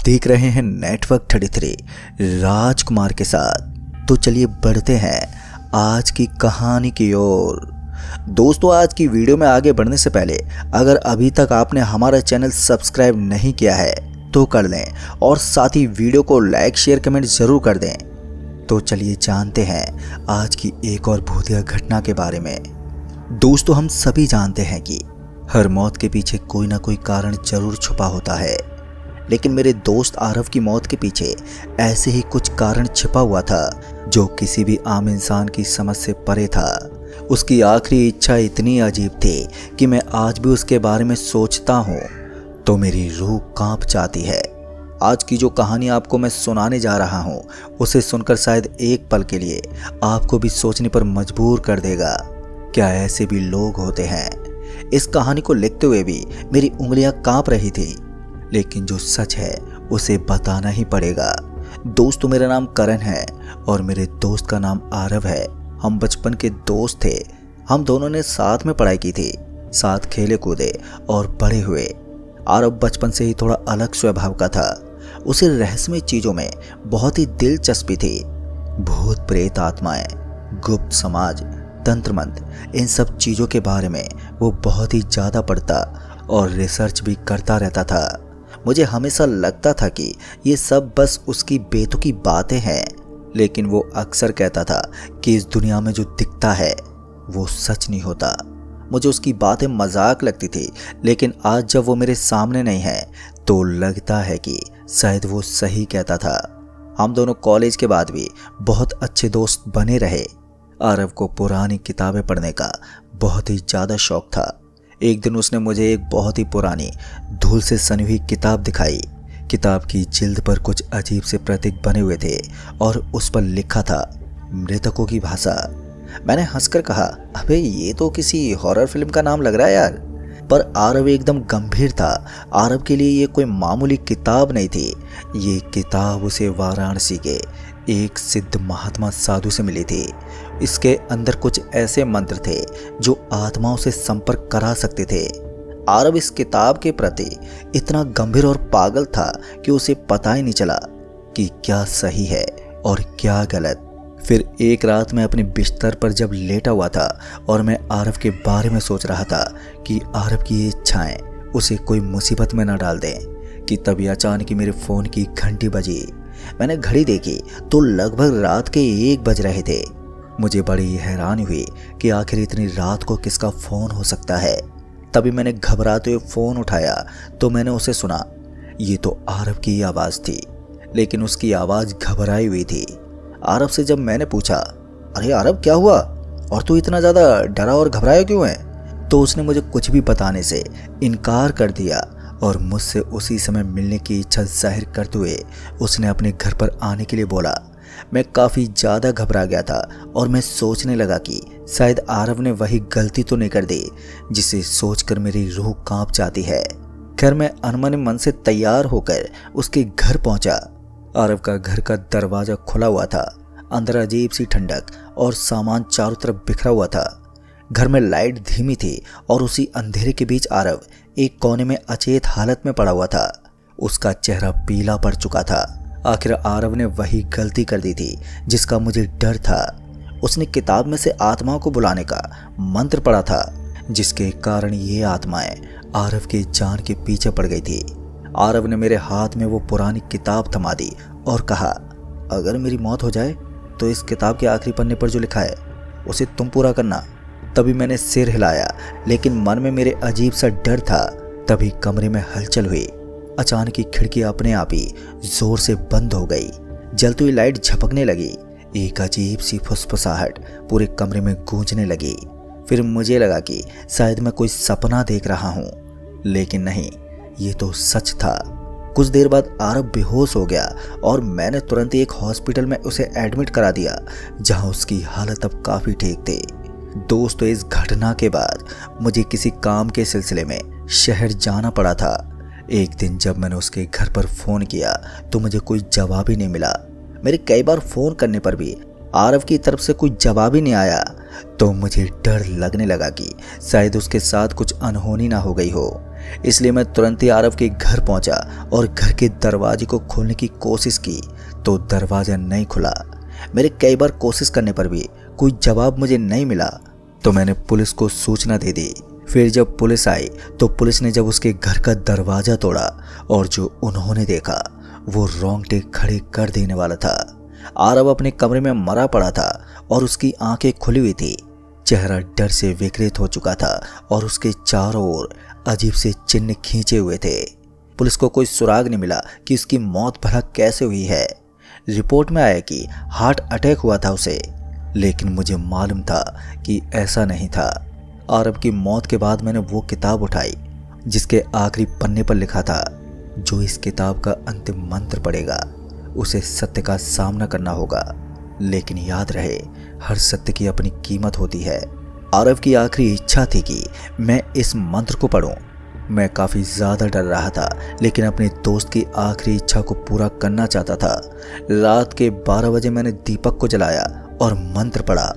देख रहे हैं नेटवर्क 33 राजकुमार के साथ। तो चलिए बढ़ते हैं आज की कहानी की ओर। दोस्तों, आज की वीडियो में आगे बढ़ने से पहले अगर अभी तक आपने हमारा चैनल सब्सक्राइब नहीं किया है तो कर लें और साथ ही वीडियो को लाइक शेयर कमेंट जरूर कर दें। तो चलिए जानते हैं आज की एक और भूतिया घटना के बारे में। दोस्तों, हम सभी जानते हैं कि हर मौत के पीछे कोई ना कोई कारण जरूर छुपा होता है, लेकिन मेरे दोस्त आरव की मौत के पीछे ऐसे ही कुछ कारण छिपा हुआ था जो किसी भी आम इंसान की समझ से परे था। उसकी आखिरी इच्छा इतनी अजीब थी कि मैं आज भी उसके बारे में सोचता हूँ तो मेरी रूह कांप जाती है। आज की जो कहानी आपको मैं सुनाने जा रहा हूँ उसे सुनकर शायद एक पल के लिए आपको भी सोचने पर मजबूर कर देगा। क्या ऐसे भी लोग होते हैं? इस कहानी को लिखते हुए भी मेरी उंगलियां कांप रही थी, लेकिन जो सच है उसे बताना ही पड़ेगा। दोस्तों, मेरा नाम करण है और मेरे दोस्त का नाम आरव है। हम बचपन के दोस्त थे। हम दोनों ने साथ में पढ़ाई की थी, साथ खेले कूदे और बड़े हुए। आरव बचपन से ही थोड़ा अलग स्वभाव का था। उसे रहस्यमय चीजों में बहुत ही दिलचस्पी थी। भूत प्रेत, आत्माएं, गुप्त समाज, तंत्र मंत्र, इन सब चीजों के बारे में वो बहुत ही ज्यादा पढ़ता और रिसर्च भी करता रहता था। मुझे हमेशा लगता था कि ये सब बस उसकी बेतुकी बातें हैं, लेकिन वो अक्सर कहता था कि इस दुनिया में जो दिखता है वो सच नहीं होता। मुझे उसकी बातें मजाक लगती थी, लेकिन आज जब वो मेरे सामने नहीं है तो लगता है कि शायद वो सही कहता था। हम दोनों कॉलेज के बाद भी बहुत अच्छे दोस्त बने रहे। आरव को पुरानी किताबें पढ़ने का बहुत ही ज़्यादा शौक था। एक दिन उसने मुझे एक बहुत ही पुरानी धूल से सनी हुई किताब दिखाई। किताब की जिल्द पर कुछ अजीब से प्रतीक बने हुए थे और उस पर लिखा था मृतकों की भाषा। मैंने हंसकर कहा, अबे ये तो किसी हॉरर फिल्म का नाम लग रहा है यार। पर आरव एकदम गंभीर था। आरव के लिए ये कोई मामूली किताब नहीं थी। ये किताब उसे वाराणसी के एक सिद्ध महात्मा साधु से मिली थी। इसके अंदर कुछ ऐसे मंत्र थे जो आत्माओं से संपर्क करा सकते थे। आरव इस किताब के प्रति इतना गंभीर और पागल था कि उसे पता ही नहीं चला कि क्या सही है और क्या गलत। फिर एक रात मैं अपने बिस्तर पर जब लेटा हुआ था और मैं आरव के बारे में सोच रहा था कि आरव की ये इच्छाएं उसे कोई मुसीबत में न डाल दें, कि तभी अचानक ही मेरे फ़ोन की घंटी बजी। मैंने घड़ी देखी तो लगभग रात के 1 बज रहे थे। मुझे बड़ी हैरानी हुई कि आखिर इतनी रात को किसका फ़ोन हो सकता है। तभी मैंने घबराते हुए फ़ोन उठाया तो मैंने उसे सुना। ये तो आरव की आवाज़ थी, लेकिन उसकी आवाज़ घबराई हुई थी। आरव से जब मैंने पूछा, अरे आरव क्या हुआ और तू इतना ज़्यादा डरा और घबराया क्यों है, तो उसने मुझे कुछ भी बताने से इनकार कर दिया और मुझसे उसी समय मिलने की इच्छा जाहिर करते हुए उसने अपने घर पर आने के लिए बोला। मैं काफ़ी ज़्यादा घबरा गया था और मैं सोचने लगा कि शायद आरव ने वही गलती तो नहीं कर दी जिसे सोचकर मेरी रूह कांप जाती है। खैर, मैं अनमने मन से तैयार होकर उसके घर पहुंचा। आरव का घर का दरवाज़ा खुला हुआ था। अंदर अजीब सी ठंडक और सामान चारों तरफ बिखरा हुआ था। घर में लाइट धीमी थी और उसी अंधेरे के बीच आरव एक कोने में अचेत हालत में पड़ा हुआ था। उसका चेहरा पीला पड़ चुका था। आखिर आरव ने वही गलती कर दी थी जिसका मुझे डर था। उसने किताब में से आत्माओं को बुलाने का मंत्र पढ़ा था, जिसके कारण ये आत्माएं आरव के जान के पीछे पड़ गई थी। आरव ने मेरे हाथ में वो पुरानी किताब थमा दी और कहा, अगर मेरी मौत हो जाए तो इस किताब के आखिरी पन्ने पर जो लिखा है उसे तुम पूरा करना। तभी मैंने सिर हिलाया, लेकिन मन में मेरे अजीब सा डर था। तभी कमरे में हलचल हुई। अचानक ही खिड़की अपने आप ही जोर से बंद हो गई। जलती हुई लाइट झपकने लगी। एक अजीब सी फुसफुसाहट पूरे कमरे में गूंजने लगी। फिर मुझे लगा कि शायद मैं कोई सपना देख रहा हूँ, लेकिन नहीं, ये तो सच था। कुछ देर बाद आरव बेहोश हो गया और मैंने तुरंत ही एक हॉस्पिटल में उसे एडमिट करा दिया, जहां उसकी हालत अब काफ़ी ठीक थी। दोस्तों, इस घटना के बाद मुझे किसी काम के सिलसिले में शहर जाना पड़ा था। एक दिन जब मैंने उसके घर पर फ़ोन किया तो मुझे कोई जवाब ही नहीं मिला। मेरे कई बार फ़ोन करने पर भी आरव की तरफ से कोई जवाब ही नहीं आया। तो मुझे डर लगने लगा कि शायद उसके साथ कुछ अनहोनी ना हो गई हो। इसलिए मैं तुरंत ही आरव के घर पहुंचा और घर के दरवाजे को खोलने की कोशिश की तो दरवाजा नहीं खुला। मेरे कई बार कोशिश करने पर भी कोई जवाब मुझे नहीं मिला तो मैंने पुलिस को सूचना दे दी। फिर जब पुलिस आई तो पुलिस ने जब उसके घर का दरवाजा तोड़ा और जो उन्होंने देखा वो रोंगटे खड़े कर देने वाला था। आरव अपने कमरे में मरा पड़ा था और उसकी आंखें खुली हुई थी। चेहरा डर से विकृत हो चुका था और उसके चारों ओर अजीब से चिन्ह खींचे हुए थे। पुलिस को कोई सुराग नहीं मिला कि उसकी मौत भला कैसे हुई है। रिपोर्ट में आया कि हार्ट अटैक हुआ था उसे, लेकिन मुझे मालूम था कि ऐसा नहीं था। आरव की मौत के बाद मैंने वो किताब उठाई जिसके आखिरी पन्ने पर लिखा था, जो इस किताब का अंतिम मंत्र पढ़ेगा उसे सत्य का सामना करना होगा, लेकिन याद रहे हर सत्य की अपनी कीमत होती है। आरव की आखिरी इच्छा थी कि मैं इस मंत्र को पढूं। मैं काफ़ी ज़्यादा डर रहा था, लेकिन अपने दोस्त की आखिरी इच्छा को पूरा करना चाहता था। रात के 12 बजे मैंने दीपक को जलाया और मंत्र पढ़ा,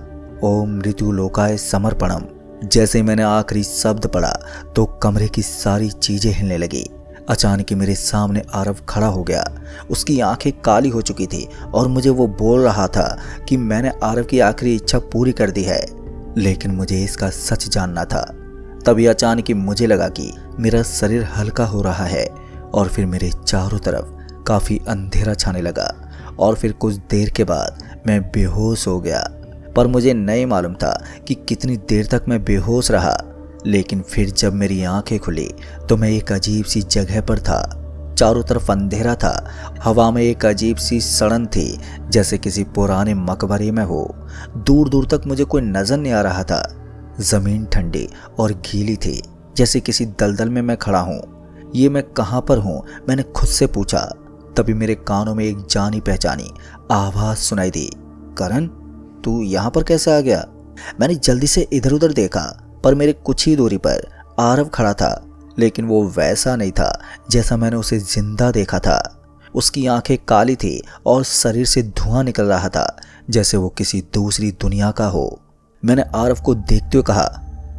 ओम मृत्यु लोकाय समर्पणम। जैसे ही मैंने आखिरी शब्द पढ़ा तो कमरे की सारी चीज़ें हिलने लगी। अचानक ही मेरे सामने आरव खड़ा हो गया। उसकी आंखें काली हो चुकी थी और मुझे वो बोल रहा था कि मैंने आरव की आखिरी इच्छा पूरी कर दी है, लेकिन मुझे इसका सच जानना था। तभी अचानक ही मुझे लगा कि मेरा शरीर हल्का हो रहा है और फिर मेरे चारों तरफ काफ़ी अंधेरा छाने लगा और फिर कुछ देर के बाद मैं बेहोश हो गया। पर मुझे नहीं मालूम था कि कितनी देर तक मैं बेहोश रहा। लेकिन फिर जब मेरी आंखें खुली तो मैं एक अजीब सी जगह पर था। चारों तरफ अंधेरा था। हवा में एक अजीब सी सड़न थी, जैसे किसी पुराने मकबरे में हो। दूर दूर तक मुझे कोई नजर नहीं आ रहा था। जमीन ठंडी और गीली थी, जैसे किसी दलदल में मैं खड़ा हूँ। ये मैं कहाँ पर हूँ, मैंने खुद से पूछा। तभी मेरे कानों में एक जानी पहचानी आवाज सुनाई दी, करण तू यहाँ पर कैसे आ गया? मैंने जल्दी से इधर उधर देखा, पर मेरे कुछ ही दूरी पर आरव खड़ा था, लेकिन वो वैसा नहीं था जैसा मैंने उसे जिंदा देखा था। उसकी आंखें काली थी और शरीर से धुआं निकल रहा था, जैसे वो किसी दूसरी दुनिया का हो। मैंने आरव को देखते हुए कहा,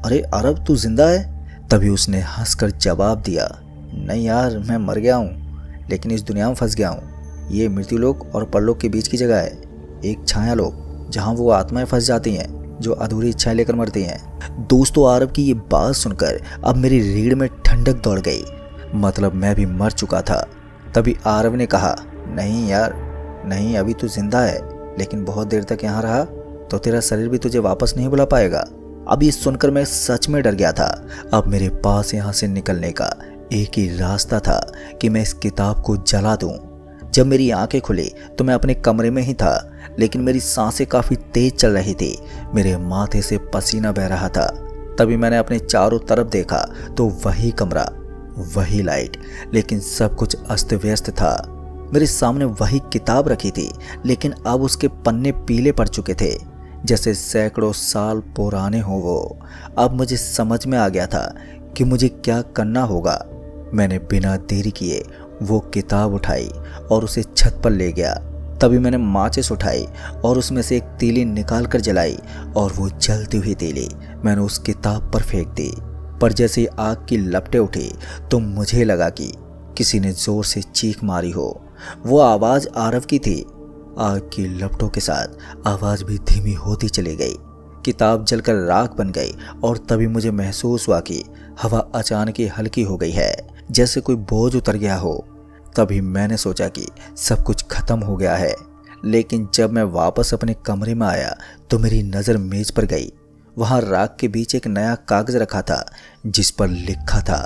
अरे आरव तू जिंदा है? तभी उसने हंसकर जवाब दिया, नहीं यार मैं मर गया हूँ, लेकिन इस दुनिया में फंस गया हूँ। ये मृत्युलोक और परलोक के बीच की जगह है, एक छाया लोक जहाँ वो आत्माएं फंस जाती हैं जो अधूरी इच्छाएं लेकर मरती हैं। दोस्तों आरव की ये बात सुनकर अब मेरी रीढ़ में ठंडक दौड़ गई, मतलब मैं भी मर चुका था। तभी आरव ने कहा, नहीं यार नहीं, अभी तू जिंदा है, लेकिन बहुत देर तक यहाँ रहा तो तेरा शरीर भी तुझे वापस नहीं बुला पाएगा। अब ये सुनकर मैं सच में डर गया था। अब मेरे पास यहाँ से निकलने का एक ही रास्ता था कि मैं इस किताब को जला दूं। जब मेरी आंखें खुली तो मैं अपने कमरे में ही था, लेकिन मेरी सांसें काफ़ी तेज चल रही थी। मेरे माथे से पसीना बह रहा था। तभी मैंने अपने चारों तरफ देखा तो वही कमरा, वही लाइट, लेकिन सब कुछ अस्त व्यस्त था। मेरे सामने वही किताब रखी थी, लेकिन अब उसके पन्ने पीले पड़ चुके थे, जैसे सैकड़ों साल पुराने हो वो। अब मुझे समझ में आ गया था कि मुझे क्या करना होगा। मैंने बिना देरी किए वो किताब उठाई और उसे छत पर ले गया। तभी मैंने माचिस उठाई और उसमें से एक तीली निकाल कर जलाई और वो जलती हुई तीली मैंने उस किताब पर फेंक दी। पर जैसे ही आग की लपटें उठी तो मुझे लगा कि किसी ने जोर से चीख मारी हो। वो आवाज़ आरव की थी। आग की लपटों के साथ आवाज़ भी धीमी होती चली गई। किताब जलकर राख बन गई और तभी मुझे महसूस हुआ कि हवा अचानक ही हल्की हो गई है, जैसे कोई बोझ उतर गया हो। तभी मैंने सोचा कि सब कुछ खत्म हो गया है। लेकिन जब मैं वापस अपने कमरे में आया तो मेरी नज़र मेज पर गई। वहाँ राख के बीच एक नया कागज़ रखा था जिस पर लिखा था,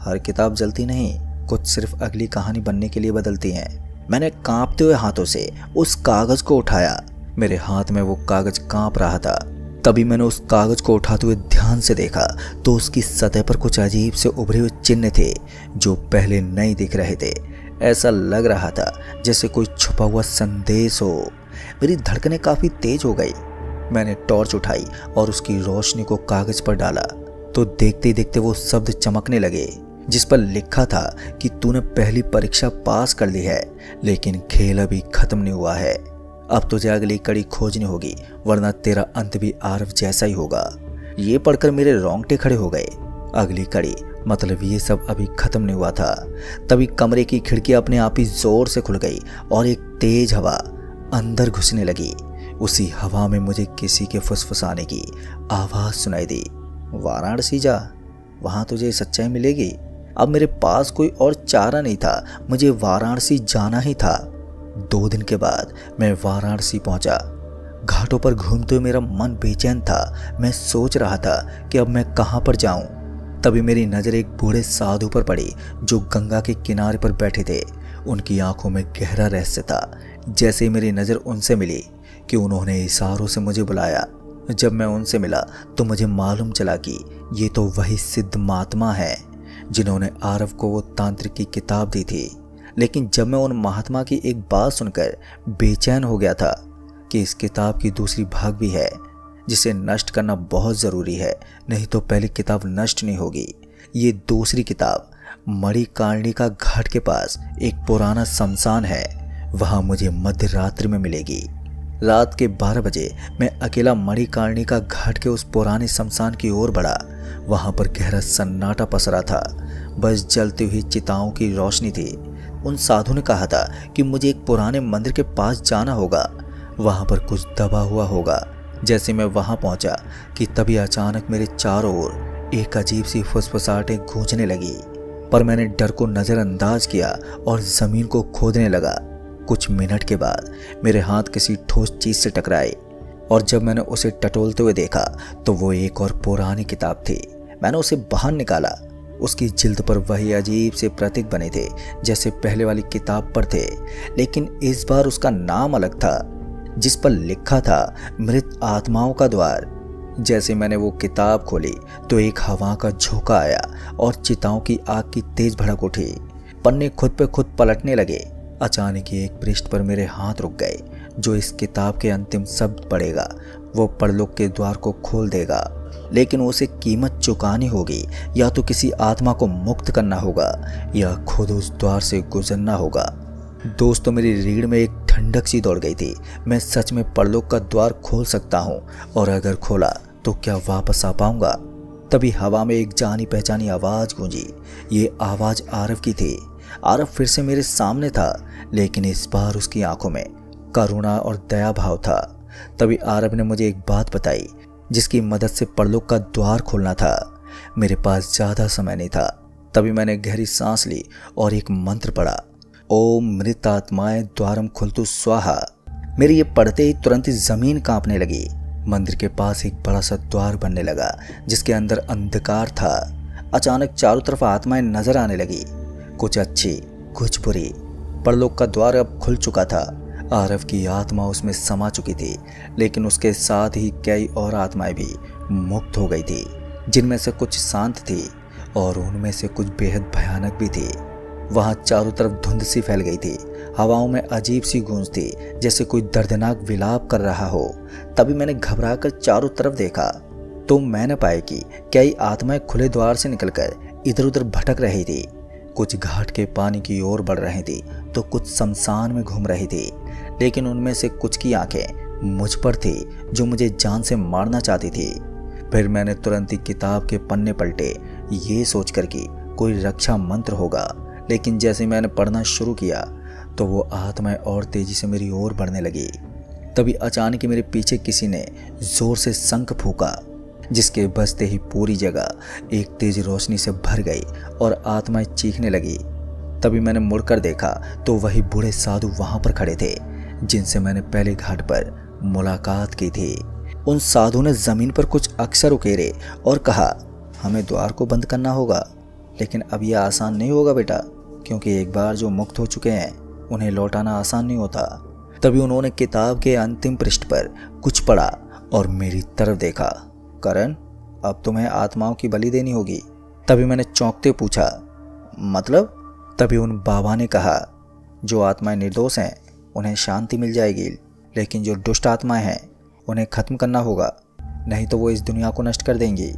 हर किताब जलती नहीं, कुछ सिर्फ अगली कहानी बनने के लिए बदलती हैं। मैंने कांपते हुए हाथों से उस कागज़ को उठाया। मेरे हाथ में वो कागज़ कांप रहा था। तभी मैंने उस कागज़ को उठाते हुए ध्यान से देखा तो उसकी सतह पर कुछ अजीब से उभरे हुए चिन्ह थे जो पहले नहीं दिख रहे थे। ऐसा लग रहा था जैसे कोई छुपा हुआ संदेश हो। मेरी धड़कनें काफ़ी तेज हो गई। मैंने टॉर्च उठाई और उसकी रोशनी को कागज़ पर डाला तो देखते ही देखते वो शब्द चमकने लगे जिस पर लिखा था कि तूने पहली परीक्षा पास कर ली है, लेकिन खेल अभी खत्म नहीं हुआ है। अब तुझे अगली कड़ी खोजनी होगी, वरना तेरा अंत भी आरव जैसा ही होगा। ये पढ़कर मेरे रोंगटे खड़े हो गए। अगली कड़ी मतलब ये सब अभी खत्म नहीं हुआ था। तभी कमरे की खिड़की अपने आप ही जोर से खुल गई और एक तेज हवा अंदर घुसने लगी। उसी हवा में मुझे किसी के फुसफुसाने की आवाज़ सुनाई दी, वाराणसी जा, वहाँ तुझे सच्चाई मिलेगी। अब मेरे पास कोई और चारा नहीं था, मुझे वाराणसी जाना ही था। 2 दिन के बाद मैं वाराणसी पहुंचा। घाटों पर घूमते हुए मेरा मन बेचैन था। मैं सोच रहा था कि अब मैं कहाँ पर जाऊं। तभी मेरी नज़र एक बूढ़े साधु पर पड़ी जो गंगा के किनारे पर बैठे थे। उनकी आंखों में गहरा रहस्य था। जैसे ही मेरी नज़र उनसे मिली कि उन्होंने इशारों से मुझे बुलाया। जब मैं उनसे मिला तो मुझे मालूम चला कि ये तो वही सिद्ध महात्मा है जिन्होंने आरव को वो तांत्रिक की किताब दी थी। लेकिन जब मैं उन महात्मा की एक बात सुनकर बेचैन हो गया था कि इस किताब की दूसरी भाग भी है जिसे नष्ट करना बहुत ज़रूरी है, नहीं तो पहली किताब नष्ट नहीं होगी। ये दूसरी किताब मणिकर्णिका घाट के पास एक पुराना शमशान है, वहाँ मुझे मध्य रात्रि में मिलेगी। रात के 12 बजे मैं अकेला मणिकर्णिका घाट के उस पुराने शमशान की ओर बढ़ा। वहाँ पर गहरा सन्नाटा पसरा था, बस जलती हुई चिताओं की रोशनी थी। उन साधु ने कहा था कि मुझे एक पुराने मंदिर के पास जाना होगा, वहाँ पर कुछ दबा हुआ होगा। जैसे मैं वहाँ पहुँचा कि तभी अचानक मेरे चारों ओर एक अजीब सी फुसफुसाहटें गूंजने लगी, पर मैंने डर को नज़रअंदाज किया और ज़मीन को खोदने लगा। कुछ मिनट के बाद मेरे हाथ किसी ठोस चीज़ से टकराए और जब मैंने उसे टटोलते हुए देखा तो वो एक और पुरानी किताब थी। मैंने उसे बाहर निकाला। उसकी जिल्द पर वही अजीब से प्रतीक बने थे जैसे पहले वाली किताब पर थे, लेकिन इस बार उसका नाम अलग था जिस पर लिखा था मृत आत्माओं का द्वार। जैसे मैंने वो किताब खोली तो एक हवा का झोंका आया और चिताओं की आग की तेज भड़क उठी। पन्ने खुद पे खुद पलटने लगे। अचानक एक पृष्ठ पर मेरे हाथ रुक गए। जो इस किताब के अंतिम शब्द पढ़ेगा वो परलोक के द्वार को खोल देगा, लेकिन उसे कीमत चुकानी होगी। या तो किसी आत्मा को मुक्त करना होगा या खुद उस द्वार से गुजरना होगा। दोस्तों, मेरी रीढ़ में एक ठंडक सी दौड़ गई थी। मैं सच में परलोक का द्वार खोल सकता हूँ, और अगर खोला तो क्या वापस आ पाऊंगा? तभी हवा में एक जानी पहचानी आवाज़ गूंजी। ये आवाज़ आरव की थी। आरव फिर से मेरे सामने था, लेकिन इस बार उसकी आंखों में करुणा और दया भाव था। तभी आरव ने मुझे एक बात बताई जिसकी मदद से परलोक का द्वार खोलना था। मेरे पास ज़्यादा समय नहीं था। तभी मैंने गहरी सांस ली और एक मंत्र पढ़ा, ओम मृत आत्माएं द्वारम खुलतु स्वाहा। मेरे ये पढ़ते ही तुरंत ही जमीन कांपने लगी। मंदिर के पास एक बड़ा सा द्वार बनने लगा जिसके अंदर अंधकार था। अचानक चारों तरफ आत्माएं नजर आने लगी, कुछ अच्छी कुछ बुरी। परलोक का द्वार अब खुल चुका था। आरव की आत्मा उसमें समा चुकी थी, लेकिन उसके साथ ही कई और आत्माएं भी मुक्त हो गई थी, जिनमें से कुछ शांत थी और उनमें से कुछ बेहद भयानक भी थी। वहाँ चारों तरफ धुंध सी फैल गई थी। हवाओं में अजीब सी गूंज थी जैसे कोई दर्दनाक विलाप कर रहा हो। तभी मैंने घबराकर चारों तरफ देखा तो मैंने पाया कि कई आत्माएं खुले द्वार से निकलकर इधर उधर भटक रही थी। कुछ घाट के पानी की ओर बढ़ रही थी तो कुछ शमशान में घूम रही थी, लेकिन उनमें से कुछ की आंखें मुझ पर थी जो मुझे जान से मारना चाहती थी। फिर मैंने तुरंत ही किताब के पन्ने पलटे, ये सोचकर कि कोई रक्षा मंत्र होगा। लेकिन जैसे मैंने पढ़ना शुरू किया तो वो आत्माएं और तेजी से मेरी ओर बढ़ने लगी। तभी अचानक मेरे पीछे किसी ने जोर से शंख फूंका, जिसके बजते ही पूरी जगह एक तेज रोशनी से भर गई और आत्माएं चीखने लगी। तभी मैंने मुड़कर देखा तो वही बूढ़े साधु वहां पर खड़े थे जिनसे मैंने पहले घाट पर मुलाकात की थी। उन साधु ने जमीन पर कुछ अक्षर उकेरे और कहा, हमें द्वार को बंद करना होगा, लेकिन अब यह आसान नहीं होगा बेटा, क्योंकि एक बार जो मुक्त हो चुके हैं उन्हें लौटाना आसान नहीं होता। तभी उन्होंने किताब के अंतिम पृष्ठ पर कुछ पढ़ा और मेरी तरफ देखा, करण, अब तुम्हें आत्माओं की बलि देनी होगी। तभी मैंने चौंकते पूछा, मतलब? तभी उन बाबा ने कहा, जो आत्माएं निर्दोष हैं उन्हें शांति मिल जाएगी, लेकिन जो दुष्ट आत्माएं हैं उन्हें खत्म करना होगा, नहीं तो वो इस दुनिया को नष्ट कर देंगी।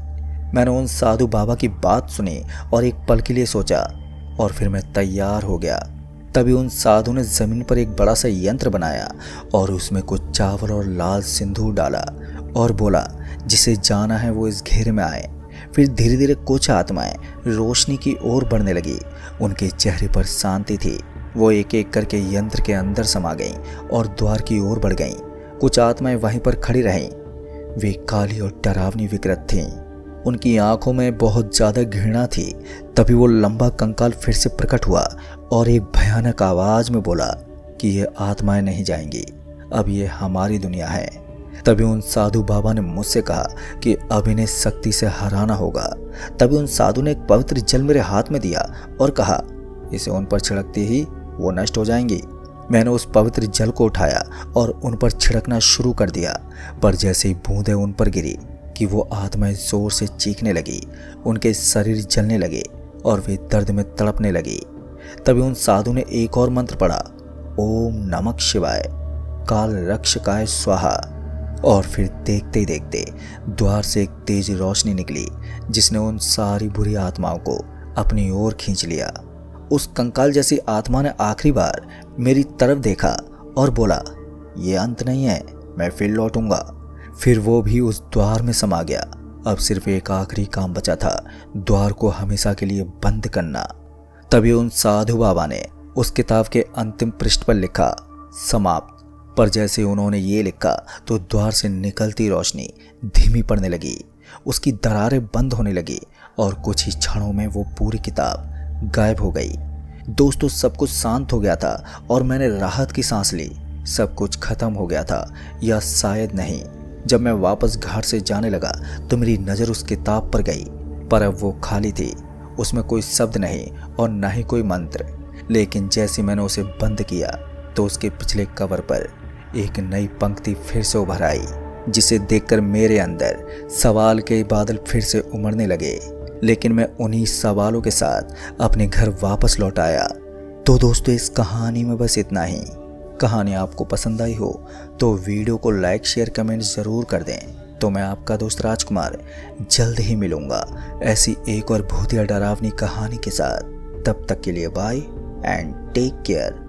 मैंने उन साधु बाबा की बात सुनी और एक पल के लिए सोचा और फिर मैं तैयार हो गया। तभी उन साधु ने जमीन पर एक बड़ा सा यंत्र बनाया और उसमें कुछ चावल और लाल सिंदूर डाला और बोला, जिसे जाना है वो इस घेरे में आए। फिर धीरे धीरे कुछ आत्माएं रोशनी की ओर बढ़ने लगी। उनके चेहरे पर शांति थी। वो एक एक करके यंत्र के अंदर समा गईं और द्वार की ओर बढ़ गईं। कुछ आत्माएं वहीं पर खड़ी रहीं। वे काली और डरावनी विकृत थीं। उनकी आंखों में बहुत ज्यादा घृणा थी। तभी वो लंबा कंकाल फिर से प्रकट हुआ और एक भयानक आवाज में बोला कि ये आत्माएं नहीं जाएंगी, अब ये हमारी दुनिया है। तभी उन साधु बाबा ने मुझसे कहा कि अब इन्हें शक्ति से हराना होगा। तभी उन साधु ने एक पवित्र जल मेरे हाथ में दिया और कहा, इसे उन पर छिड़कते ही वो नष्ट हो जाएंगी। मैंने उस पवित्र जल को उठाया और उन पर छिड़कना शुरू कर दिया, पर जैसे ही बूंदें उन पर गिरी कि वो आत्माएं जोर से चीखने लगी, उनके शरीर जलने लगे और वे दर्द में तड़पने लगी। तभी उन साधु ने एक और मंत्र पढ़ा, ओम नमः शिवाय काल रक्षकाय स्वाहा। और फिर देखते ही देखते द्वार से एक तेज रोशनी निकली जिसने उन सारी बुरी आत्माओं को अपनी ओर खींच लिया। उस कंकाल जैसी आत्मा ने आखिरी बार मेरी तरफ देखा और बोला, ये अंत नहीं है, मैं फिर लौटूंगा। फिर वो भी उस द्वार में समा गया। अब सिर्फ एक आखिरी काम बचा था, द्वार को हमेशा के लिए बंद करना। तभी उन साधु बाबा ने उस किताब के अंतिम पृष्ठ पर लिखा, समाप्त। पर जैसे उन्होंने ये लिखा तो द्वार से निकलती रोशनी धीमी पड़ने लगी, उसकी दरारें बंद होने लगी और कुछ ही क्षणों में वो पूरी किताब गायब हो गई। दोस्तों, सब कुछ शांत हो गया था और मैंने राहत की सांस ली। सब कुछ खत्म हो गया था, या शायद नहीं। जब मैं वापस घाट से जाने लगा तो मेरी नज़र उस किताब पर गई, पर अब वो खाली थी। उसमें कोई शब्द नहीं और न ही कोई मंत्र। लेकिन जैसे मैंने उसे बंद किया तो उसके पिछले कवर पर एक नई पंक्ति फिर से उभर आई, जिसे देखकर मेरे अंदर सवाल के बादल फिर से उमड़ने लगे। लेकिन मैं उन्हीं सवालों के साथ अपने घर वापस लौट आया। तो दोस्तों, इस कहानी में बस इतना ही। कहानी आपको पसंद आई हो तो वीडियो को लाइक शेयर कमेंट ज़रूर कर दें। तो मैं आपका दोस्त राजकुमार जल्द ही मिलूंगा ऐसी एक और बहुत ही डरावनी कहानी के साथ। तब तक के लिए बाय एंड टेक केयर।